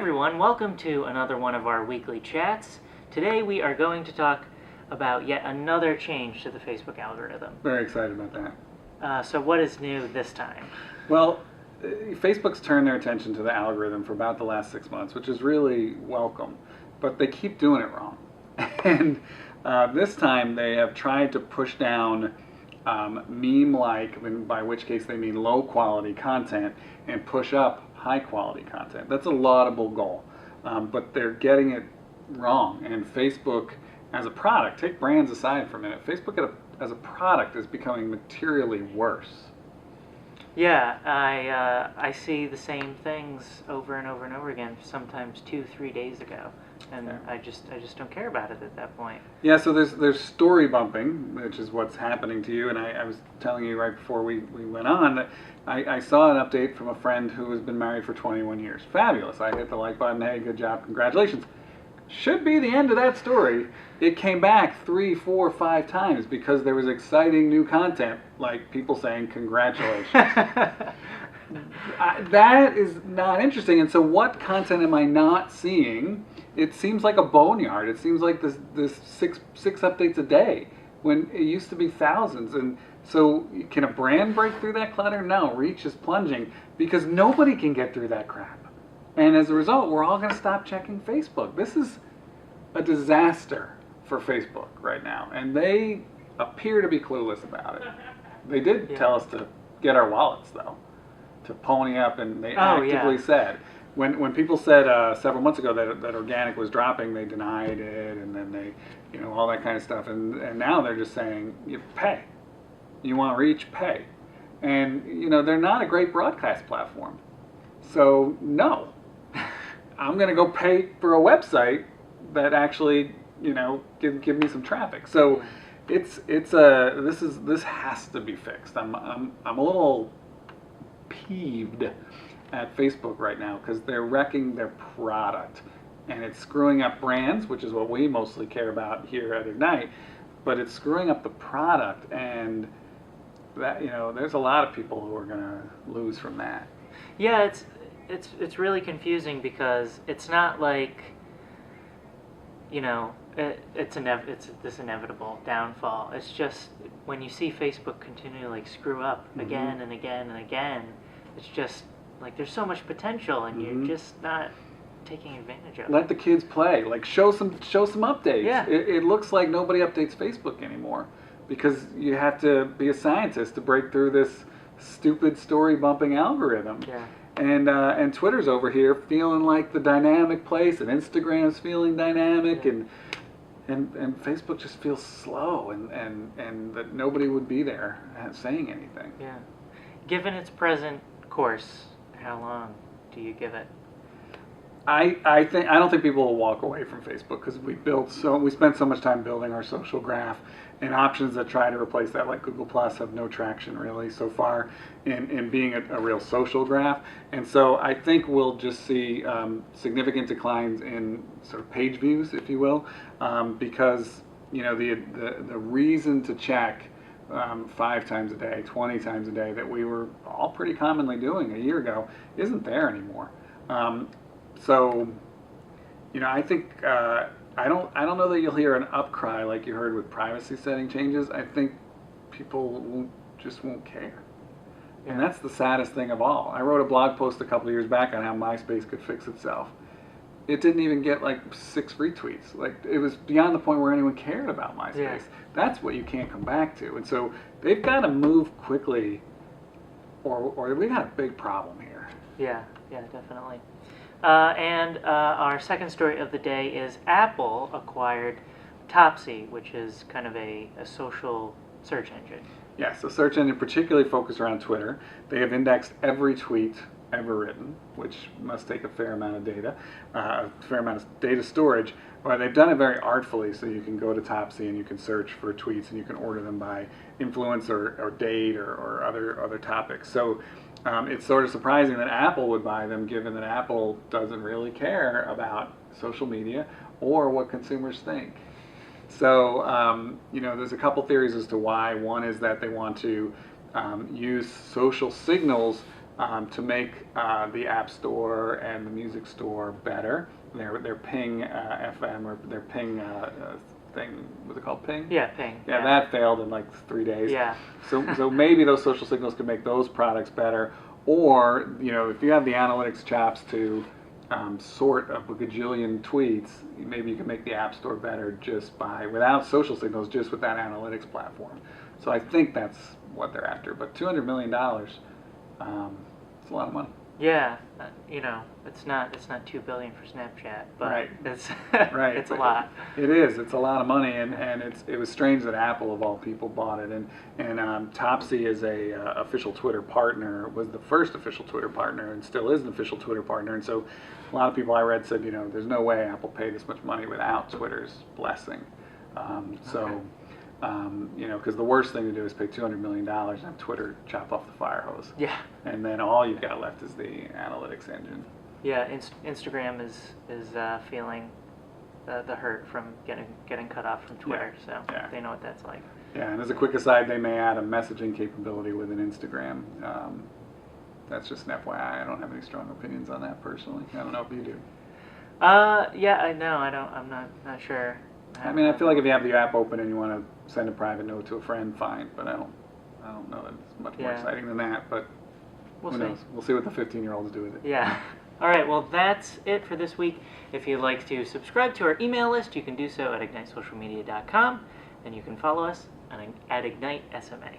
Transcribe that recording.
everyone, welcome to another one of our weekly chats. Today we are going to talk about yet another change to the Facebook algorithm. Very excited about that. So what is new this time? Well, Facebook's turned their attention to the algorithm for about the last 6 months, which is really welcome, but they keep doing it wrong. And this time they have tried to push down meme-like, by which case they mean low-quality content, and push up high-quality content. That's a laudable goal, but they're getting it wrong. And Facebook, as a product, take brands aside for a minute, Facebook as a product is becoming materially worse. Yeah, I see the same things over and over and over again, sometimes 2-3 days ago, and Yeah. I just don't care about it at that point. Yeah, so there's story bumping, which is what's happening to you, and I was telling you right before we went on that I saw an update from a friend who has been married for 21 years. Fabulous. I hit the like button. Hey, good job. Congratulations. Should be the end of that story. It came back 3, 4, 5 times because there was exciting new content, like people saying congratulations. That is not interesting. And so what content am I not seeing? It seems like a boneyard. It seems like this six updates a day when it used to be thousands. And so can a brand break through that clutter? No, reach is plunging because nobody can get through that crap. And as a result, we're all going to stop checking Facebook. This is a disaster for Facebook right now. And they appear to be clueless about it. They did tell us to get our wallets, though, to pony up, and they actively said. When people said several months ago that organic was dropping, they denied it, and then they, all that kind of stuff. And now they're just saying, you pay. You want reach, pay. And, they're not a great broadcast platform. So, no. I'm going to go pay for a website that actually, give me some traffic. So, this has to be fixed. I'm a little peeved at Facebook right now because they're wrecking their product, and it's screwing up brands, which is what we mostly care about here at Ignite. But it's screwing up the product, and that there's a lot of people who are going to lose from that. Yeah, it's really confusing because it's not like, it's this inevitable downfall. It's just when you see Facebook continually screw up again and again and again, it's just like there's so much potential and you're just not taking advantage of it. Let the kids play. Like show some updates. Yeah. It looks like nobody updates Facebook anymore because you have to be a scientist to break through this stupid story bumping algorithm. Yeah. And Twitter's over here feeling like the dynamic place, and Instagram's feeling dynamic, and Facebook just feels slow, and that nobody would be there saying anything. Yeah. Given its present course, how long do you give it? I don't think people will walk away from Facebook because we spent so much time building our social graph, and options that try to replace that, like Google Plus, have no traction really so far in being a real social graph. And so I think we'll just see significant declines in sort of page views, if you will, because the reason to check 5 times a day, 20 times a day that we were all pretty commonly doing a year ago isn't there anymore. So, I think I don't know that you'll hear an upcry like you heard with privacy setting changes. I think people just won't care, and that's the saddest thing of all. I wrote a blog post a couple of years back on how MySpace could fix itself. It didn't even get like 6 retweets. Like it was beyond the point where anyone cared about MySpace. Yeah. That's what you can't come back to, and so they've got to move quickly, or we got a big problem here. Yeah, definitely. And our second story of the day is Apple acquired Topsy, which is kind of a social search engine. Yes, a search engine particularly focused around Twitter. They have indexed every tweet ever written, which must take a fair amount of data, a fair amount of data storage. But they've done it very artfully, so you can go to Topsy and you can search for tweets and you can order them by influence or date or other topics. So it's sort of surprising that Apple would buy them, given that Apple doesn't really care about social media or what consumers think. So, there's a couple theories as to why. One is that they want to use social signals to make the App Store and the Music Store better. Their Ping FM or their Ping thing, what's it called, Ping? Yeah, Ping. Yeah, that failed in like 3 days. Yeah. So maybe those social signals can make those products better, or if you have the analytics chops to sort a gajillion tweets, maybe you can make the App Store better just without social signals, just with that analytics platform. So I think that's what they're after. But $200 million, it's a lot of money. Yeah, it's not $2 billion for Snapchat, but Right. it's Right. it's a lot. It is. It's a lot of money, and it was strange that Apple of all people bought it. And Topsy is a official Twitter partner, was the first official Twitter partner, and still is an official Twitter partner. And so, a lot of people I read said, there's no way Apple paid this much money without Twitter's blessing. Okay. Because the worst thing to do is pay $200 million and have Twitter chop off the fire hose. Yeah. And then all you've got left is the analytics engine. Yeah, Instagram is feeling the hurt from getting cut off from Twitter, so Yeah. they know what that's like. Yeah, and as a quick aside, they may add a messaging capability within Instagram. That's just an FYI. I don't have any strong opinions on that personally. I don't know if you do. Yeah, I know. I'm not sure. I mean, I feel like if you have the app open and you want to send a private note to a friend, fine. But I don't know that it's much more Yeah. exciting than that. But We'll who see. knows? We'll see what the 15-year-olds do with it. Yeah. All right, well, that's it for this week. If you'd like to subscribe to our email list, you can do so at ignitesocialmedia.com, and you can follow us at Ignite SMA.